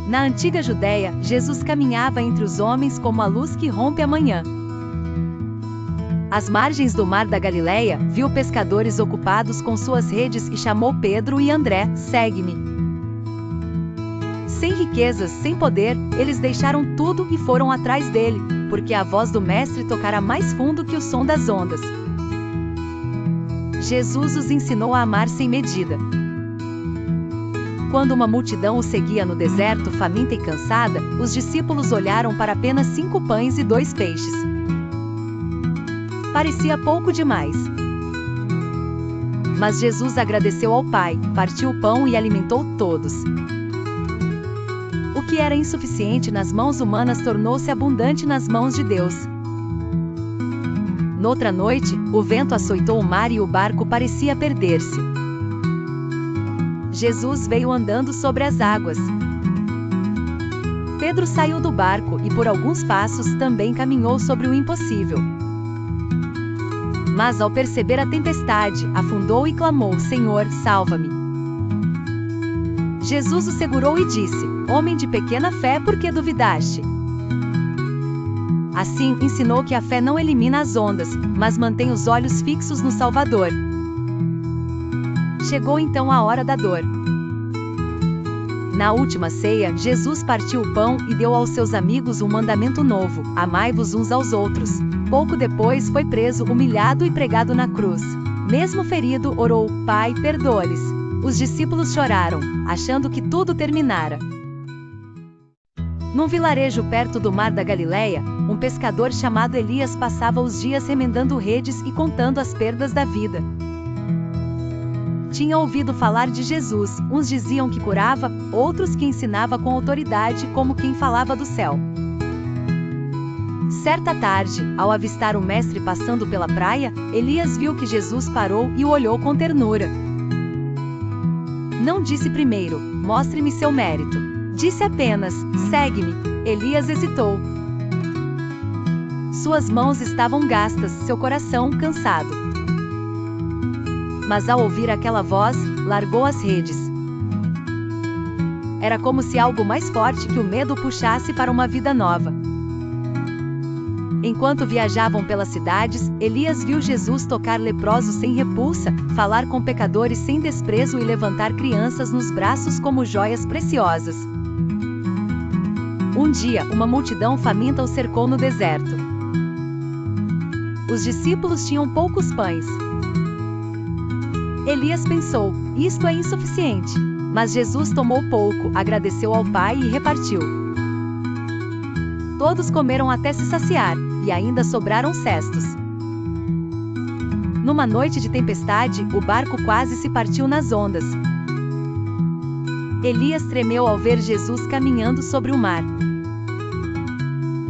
Na antiga Judéia, Jesus caminhava entre os homens como a luz que rompe a manhã. Às margens do mar da Galileia, viu pescadores ocupados com suas redes e chamou Pedro e André: "Segue-me." Sem riquezas, sem poder, eles deixaram tudo e foram atrás dele, porque a voz do Mestre tocara mais fundo que o som das ondas. Jesus os ensinou a amar sem medida. Quando uma multidão o seguia no deserto faminta e cansada, os discípulos olharam para apenas 5 pães e 2 peixes. Parecia pouco demais. Mas Jesus agradeceu ao Pai, partiu o pão e alimentou todos. O que era insuficiente nas mãos humanas tornou-se abundante nas mãos de Deus. Noutra noite, o vento açoitou o mar e o barco parecia perder-se. Jesus veio andando sobre as águas. Pedro saiu do barco e por alguns passos também caminhou sobre o impossível. Mas ao perceber a tempestade, afundou e clamou: "Senhor, salva-me." Jesus o segurou e disse: "Homem de pequena fé, por que duvidaste?" Assim, ensinou que a fé não elimina as ondas, mas mantém os olhos fixos no Salvador. Chegou então a hora da dor. Na última ceia, Jesus partiu o pão e deu aos seus amigos um mandamento novo: amai-vos uns aos outros. Pouco depois foi preso, humilhado e pregado na cruz. Mesmo ferido, orou: "Pai, perdoa-lhes." Os discípulos choraram, achando que tudo terminara. Num vilarejo perto do mar da Galileia, um pescador chamado Elias passava os dias remendando redes e contando as perdas da vida. Tinha ouvido falar de Jesus, uns diziam que curava, outros que ensinava com autoridade como quem falava do céu. Certa tarde, ao avistar o mestre passando pela praia, Elias viu que Jesus parou e o olhou com ternura. Não disse primeiro: "Mostre-me seu mérito." Disse apenas: "Segue-me." Elias hesitou. Suas mãos estavam gastas, seu coração cansado. Mas ao ouvir aquela voz, largou as redes. Era como se algo mais forte que o medo o puxasse para uma vida nova. Enquanto viajavam pelas cidades, Elias viu Jesus tocar leprosos sem repulsa, falar com pecadores sem desprezo e levantar crianças nos braços como joias preciosas. Um dia, uma multidão faminta o cercou no deserto. Os discípulos tinham poucos pães. Elias pensou: isto é insuficiente. Mas Jesus tomou pouco, agradeceu ao Pai e repartiu. Todos comeram até se saciar, e ainda sobraram cestos. Numa noite de tempestade, o barco quase se partiu nas ondas. Elias tremeu ao ver Jesus caminhando sobre o mar.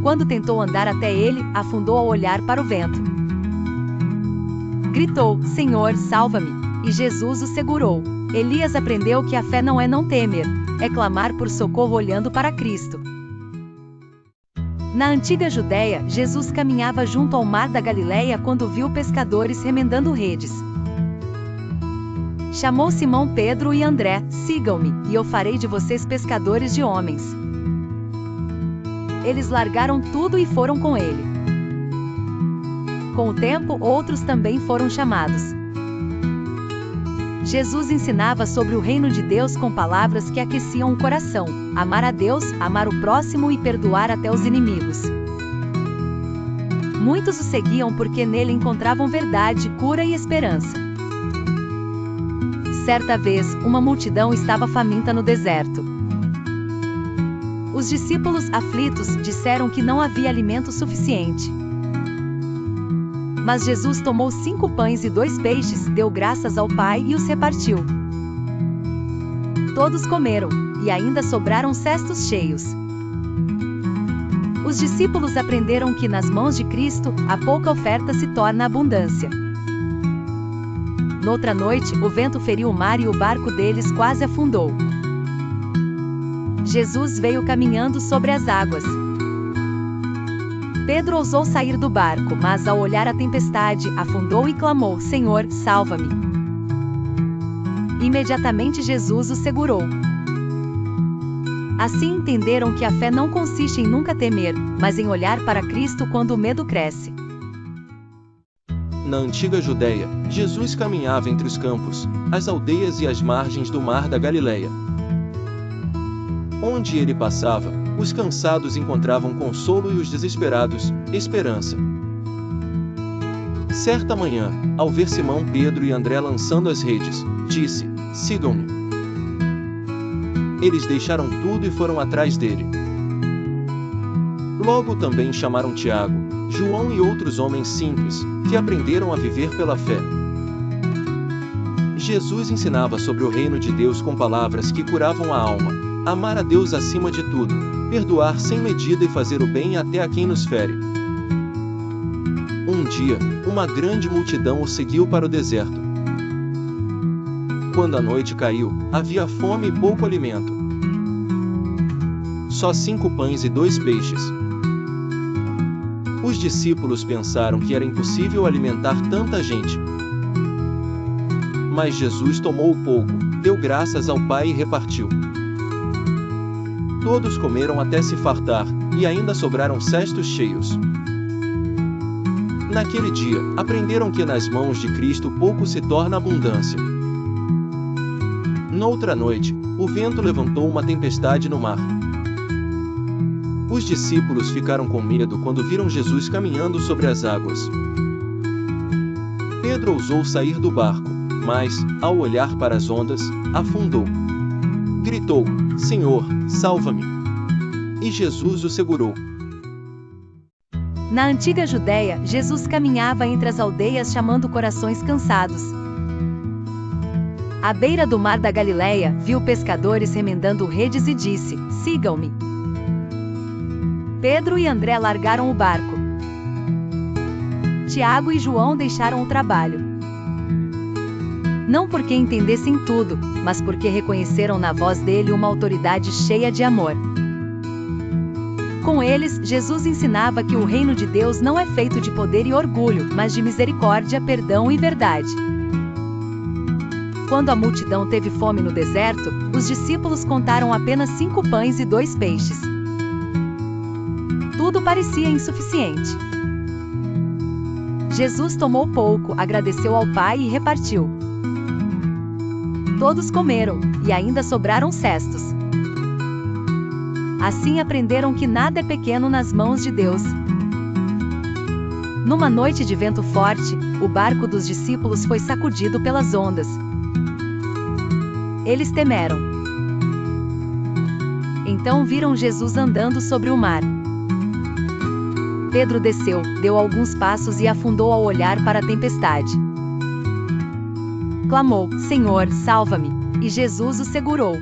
Quando tentou andar até ele, afundou ao olhar para o vento. Gritou: "Senhor, salva-me!" E Jesus o segurou. Elias aprendeu que a fé não é não temer, é clamar por socorro olhando para Cristo. Na antiga Judéia, Jesus caminhava junto ao mar da Galileia quando viu pescadores remendando redes. Chamou Simão Pedro e André: "Sigam-me, e eu farei de vocês pescadores de homens." Eles largaram tudo e foram com ele. Com o tempo, outros também foram chamados. Jesus ensinava sobre o reino de Deus com palavras que aqueciam o coração: amar a Deus, amar o próximo e perdoar até os inimigos. Muitos o seguiam porque nele encontravam verdade, cura e esperança. Certa vez, uma multidão estava faminta no deserto. Os discípulos, aflitos, disseram que não havia alimento suficiente. Mas Jesus tomou 5 pães e 2 peixes, deu graças ao Pai e os repartiu. Todos comeram, e ainda sobraram cestos cheios. Os discípulos aprenderam que nas mãos de Cristo, a pouca oferta se torna abundância. Noutra noite, o vento feriu o mar e o barco deles quase afundou. Jesus veio caminhando sobre as águas. Pedro ousou sair do barco, mas ao olhar a tempestade, afundou e clamou: "Senhor, salva-me!" Imediatamente Jesus o segurou. Assim entenderam que a fé não consiste em nunca temer, mas em olhar para Cristo quando o medo cresce. Na antiga Judéia, Jesus caminhava entre os campos, as aldeias e as margens do mar da Galileia. Onde ele passava, os cansados encontravam consolo e os desesperados, esperança. Certa manhã, ao ver Simão Pedro e André lançando as redes, disse: "Sigam-me." Eles deixaram tudo e foram atrás dele. Logo também chamaram Tiago, João e outros homens simples, que aprenderam a viver pela fé. Jesus ensinava sobre o reino de Deus com palavras que curavam a alma: amar a Deus acima de tudo, perdoar sem medida e fazer o bem até a quem nos fere. Um dia, uma grande multidão o seguiu para o deserto. Quando a noite caiu, havia fome e pouco alimento. Só 5 pães e 2 peixes. Os discípulos pensaram que era impossível alimentar tanta gente. Mas Jesus tomou o pouco, deu graças ao Pai e repartiu. Todos comeram até se fartar, e ainda sobraram cestos cheios. Naquele dia, aprenderam que nas mãos de Cristo pouco se torna abundância. Noutra noite, o vento levantou uma tempestade no mar. Os discípulos ficaram com medo quando viram Jesus caminhando sobre as águas. Pedro ousou sair do barco, mas, ao olhar para as ondas, afundou. Gritou: "Senhor, salva-me!" E Jesus o segurou. Na antiga Judéia, Jesus caminhava entre as aldeias chamando corações cansados. À beira do mar da Galileia, viu pescadores remendando redes e disse: "Sigam-me." Pedro e André largaram o barco. Tiago e João deixaram o trabalho. Não porque entendessem tudo, mas porque reconheceram na voz dele uma autoridade cheia de amor. Com eles, Jesus ensinava que o reino de Deus não é feito de poder e orgulho, mas de misericórdia, perdão e verdade. Quando a multidão teve fome no deserto, os discípulos contaram apenas 5 pães e 2 peixes. Tudo parecia insuficiente. Jesus tomou pouco, agradeceu ao Pai e repartiu. Todos comeram, e ainda sobraram cestos. Assim aprenderam que nada é pequeno nas mãos de Deus. Numa noite de vento forte, o barco dos discípulos foi sacudido pelas ondas. Eles temeram. Então viram Jesus andando sobre o mar. Pedro desceu, deu alguns passos e afundou ao olhar para a tempestade. Clamou: "Senhor, salva-me!" E Jesus o segurou.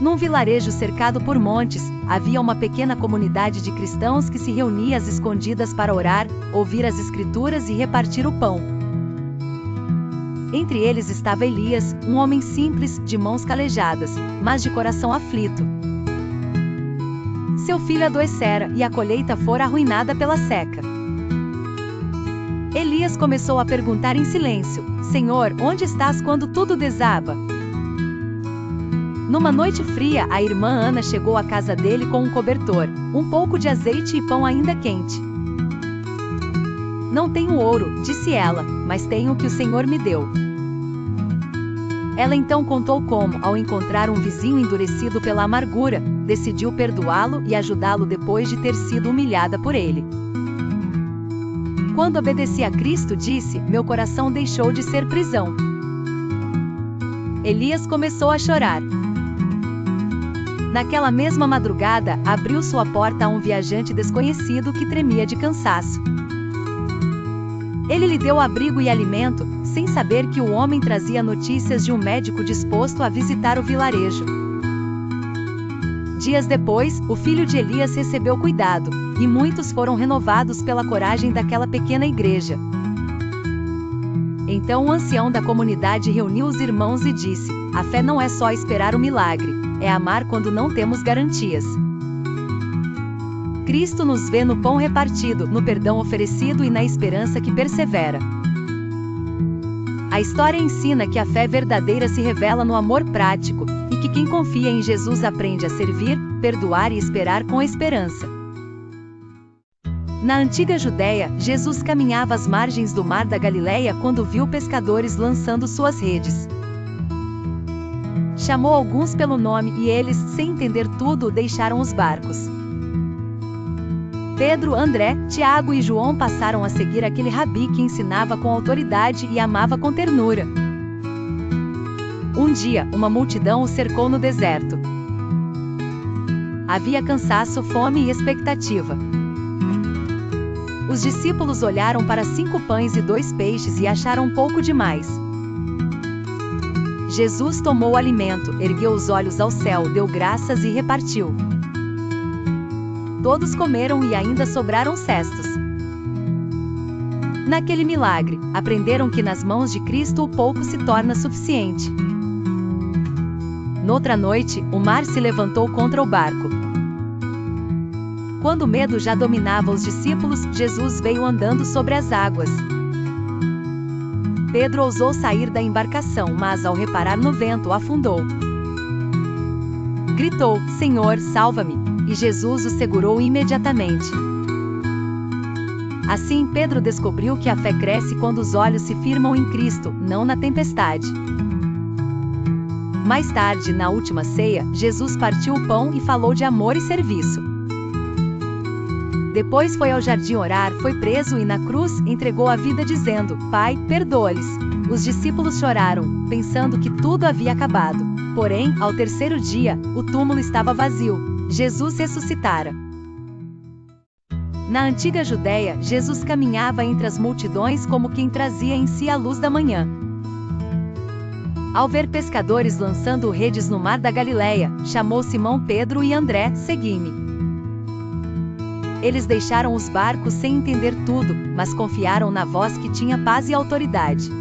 Num vilarejo cercado por montes, havia uma pequena comunidade de cristãos que se reunia às escondidas para orar, ouvir as Escrituras e repartir o pão. Entre eles estava Elias, um homem simples, de mãos calejadas, mas de coração aflito. Seu filho adoecera, e a colheita fora arruinada pela seca. Elias começou a perguntar em silêncio: "Senhor, onde estás quando tudo desaba?" Numa noite fria, a irmã Ana chegou à casa dele com um cobertor, um pouco de azeite e pão ainda quente. "Não tenho ouro", disse ela, "mas tenho o que o Senhor me deu." Ela então contou como, ao encontrar um vizinho endurecido pela amargura, decidiu perdoá-lo e ajudá-lo depois de ter sido humilhada por ele. Quando obedeci a Cristo, disse, meu coração deixou de ser prisão. Elias começou a chorar. Naquela mesma madrugada, abriu sua porta a um viajante desconhecido que tremia de cansaço. Ele lhe deu abrigo e alimento, sem saber que o homem trazia notícias de um médico disposto a visitar o vilarejo. Dias depois, o filho de Elias recebeu cuidado, e muitos foram renovados pela coragem daquela pequena igreja. Então o ancião da comunidade reuniu os irmãos e disse: a fé não é só esperar o milagre, é amar quando não temos garantias. Cristo nos vê no pão repartido, no perdão oferecido e na esperança que persevera. A história ensina que a fé verdadeira se revela no amor prático, e que quem confia em Jesus aprende a servir, perdoar e esperar com esperança. Na antiga Judéia, Jesus caminhava às margens do mar da Galileia quando viu pescadores lançando suas redes. Chamou alguns pelo nome e eles, sem entender tudo, deixaram os barcos. Pedro, André, Tiago e João passaram a seguir aquele rabi que ensinava com autoridade e amava com ternura. Um dia, uma multidão o cercou no deserto. Havia cansaço, fome e expectativa. Os discípulos olharam para 5 pães e 2 peixes e acharam pouco demais. Jesus tomou o alimento, ergueu os olhos ao céu, deu graças e repartiu. Todos comeram e ainda sobraram cestos. Naquele milagre, aprenderam que nas mãos de Cristo o pouco se torna suficiente. Noutra noite, o mar se levantou contra o barco. Quando o medo já dominava os discípulos, Jesus veio andando sobre as águas. Pedro ousou sair da embarcação, mas ao reparar no vento, afundou. Gritou: "Senhor, salva-me!" E Jesus o segurou imediatamente. Assim, Pedro descobriu que a fé cresce quando os olhos se firmam em Cristo, não na tempestade. Mais tarde, na última ceia, Jesus partiu o pão e falou de amor e serviço. Depois foi ao jardim orar, foi preso e na cruz entregou a vida dizendo: "Pai, perdoa-lhes." Os discípulos choraram, pensando que tudo havia acabado. Porém, ao terceiro dia, o túmulo estava vazio. Jesus ressuscitara. Na antiga Judéia, Jesus caminhava entre as multidões como quem trazia em si a luz da manhã. Ao ver pescadores lançando redes no mar da Galileia, chamou Simão, Pedro e André: "Segui-me." Eles deixaram os barcos sem entender tudo, mas confiaram na voz que tinha paz e autoridade.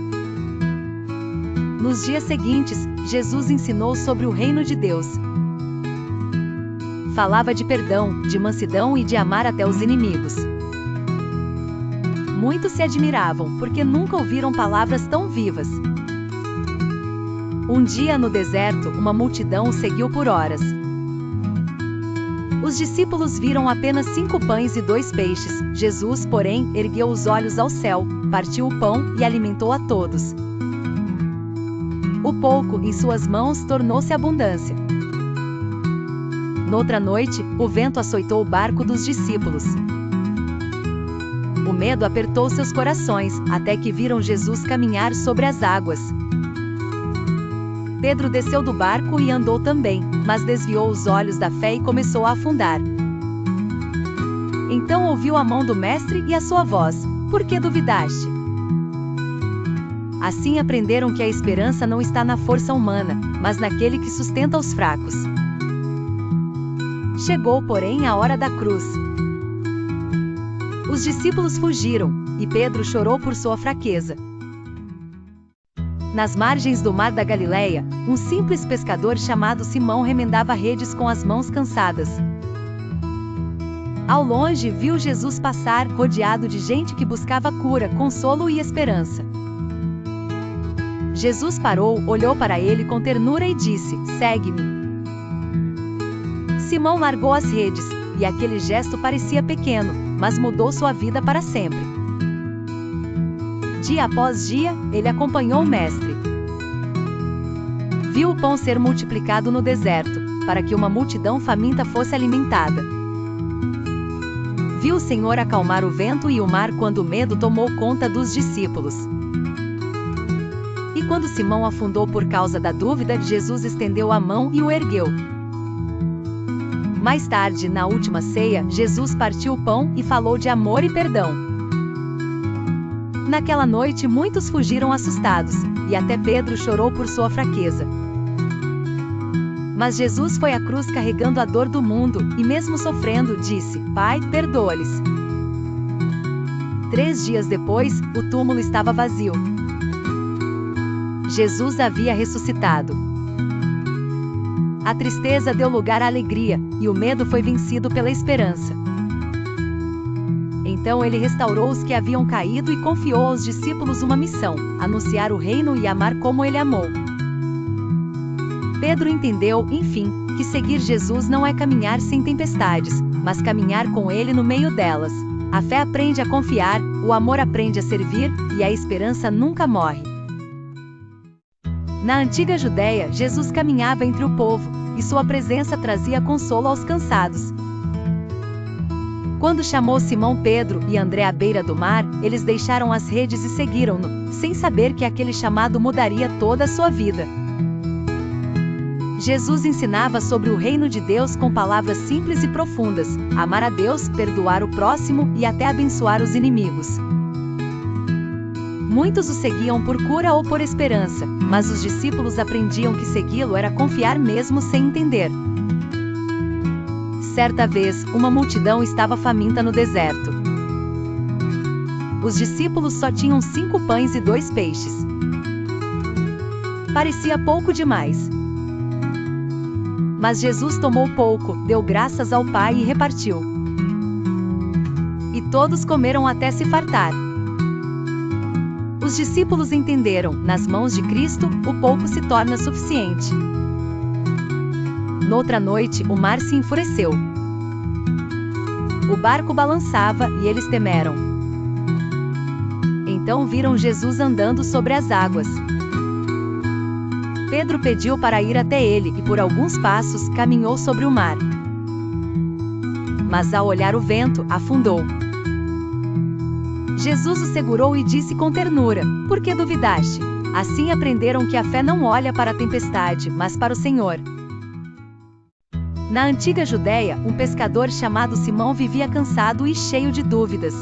Nos dias seguintes, Jesus ensinou sobre o reino de Deus. Falava de perdão, de mansidão e de amar até os inimigos. Muitos se admiravam, porque nunca ouviram palavras tão vivas. Um dia no deserto, uma multidão o seguiu por horas. Os discípulos viram apenas 5 pães e 2 peixes. Jesus, porém, ergueu os olhos ao céu, partiu o pão e alimentou a todos. O pouco em suas mãos tornou-se abundância. Noutra noite, o vento açoitou o barco dos discípulos. O medo apertou seus corações, até que viram Jesus caminhar sobre as águas. Pedro desceu do barco e andou também, mas desviou os olhos da fé e começou a afundar. Então ouviu a mão do Mestre e a sua voz: "Por que duvidaste?" Assim aprenderam que a esperança não está na força humana, mas naquele que sustenta os fracos. Chegou, porém, a hora da cruz. Os discípulos fugiram, e Pedro chorou por sua fraqueza. Nas margens do mar da Galileia, um simples pescador chamado Simão remendava redes com as mãos cansadas. Ao longe, viu Jesus passar, rodeado de gente que buscava cura, consolo e esperança. Jesus parou, olhou para ele com ternura e disse: "Segue-me." Simão largou as redes, e aquele gesto parecia pequeno, mas mudou sua vida para sempre. Dia após dia, ele acompanhou o Mestre. Viu o pão ser multiplicado no deserto, para que uma multidão faminta fosse alimentada. Viu o Senhor acalmar o vento e o mar quando o medo tomou conta dos discípulos. E quando Simão afundou por causa da dúvida, Jesus estendeu a mão e o ergueu. Mais tarde, na última ceia, Jesus partiu o pão e falou de amor e perdão. Naquela noite, muitos fugiram assustados, e até Pedro chorou por sua fraqueza. Mas Jesus foi à cruz carregando a dor do mundo, e mesmo sofrendo, disse: "Pai, perdoa-lhes." 3 dias depois, o túmulo estava vazio. Jesus havia ressuscitado. A tristeza deu lugar à alegria, e o medo foi vencido pela esperança. Então ele restaurou os que haviam caído e confiou aos discípulos uma missão: anunciar o reino e amar como ele amou. Pedro entendeu, enfim, que seguir Jesus não é caminhar sem tempestades, mas caminhar com ele no meio delas. A fé aprende a confiar, o amor aprende a servir, e a esperança nunca morre. Na antiga Judéia, Jesus caminhava entre o povo, e sua presença trazia consolo aos cansados. Quando chamou Simão Pedro e André à beira do mar, eles deixaram as redes e seguiram-no, sem saber que aquele chamado mudaria toda a sua vida. Jesus ensinava sobre o reino de Deus com palavras simples e profundas: amar a Deus, perdoar o próximo e até abençoar os inimigos. Muitos o seguiam por cura ou por esperança, mas os discípulos aprendiam que segui-lo era confiar mesmo sem entender. Certa vez, uma multidão estava faminta no deserto. Os discípulos só tinham 5 pães e 2 peixes. Parecia pouco demais. Mas Jesus tomou pouco, deu graças ao Pai e repartiu. E todos comeram até se fartar. Os discípulos entenderam: nas mãos de Cristo, o pouco se torna suficiente. Noutra noite, o mar se enfureceu. O barco balançava e eles temeram. Então viram Jesus andando sobre as águas. Pedro pediu para ir até ele e por alguns passos caminhou sobre o mar. Mas ao olhar o vento, afundou. Jesus o segurou e disse com ternura: por que duvidaste? Assim aprenderam que a fé não olha para a tempestade, mas para o Senhor. Na antiga Judéia, um pescador chamado Simão vivia cansado e cheio de dúvidas.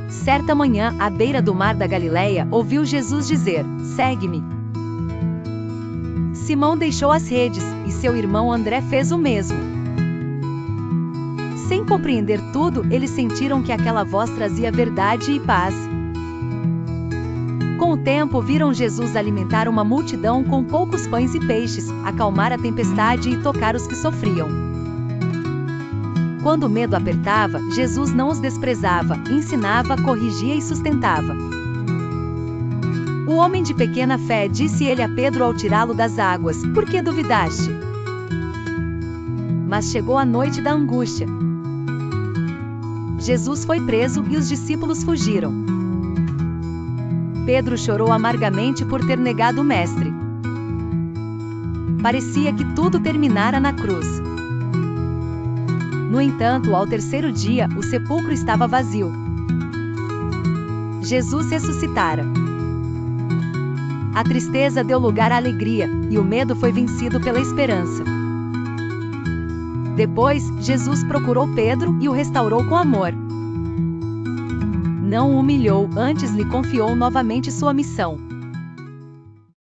Certa manhã, à beira do mar da Galileia, ouviu Jesus dizer: segue-me. Simão deixou as redes, e seu irmão André fez o mesmo. Sem compreender tudo, eles sentiram que aquela voz trazia verdade e paz. Com o tempo, viram Jesus alimentar uma multidão com poucos pães e peixes, acalmar a tempestade e tocar os que sofriam. Quando o medo apertava, Jesus não os desprezava, ensinava, corrigia e sustentava. O homem de pequena fé, disse ele a Pedro ao tirá-lo das águas: por que duvidaste? Mas chegou a noite da angústia. Jesus foi preso e os discípulos fugiram. Pedro chorou amargamente por ter negado o Mestre. Parecia que tudo terminara na cruz. No entanto, ao terceiro dia, o sepulcro estava vazio. Jesus ressuscitara. A tristeza deu lugar à alegria, e o medo foi vencido pela esperança. Depois, Jesus procurou Pedro e o restaurou com amor. Não o humilhou, antes lhe confiou novamente sua missão.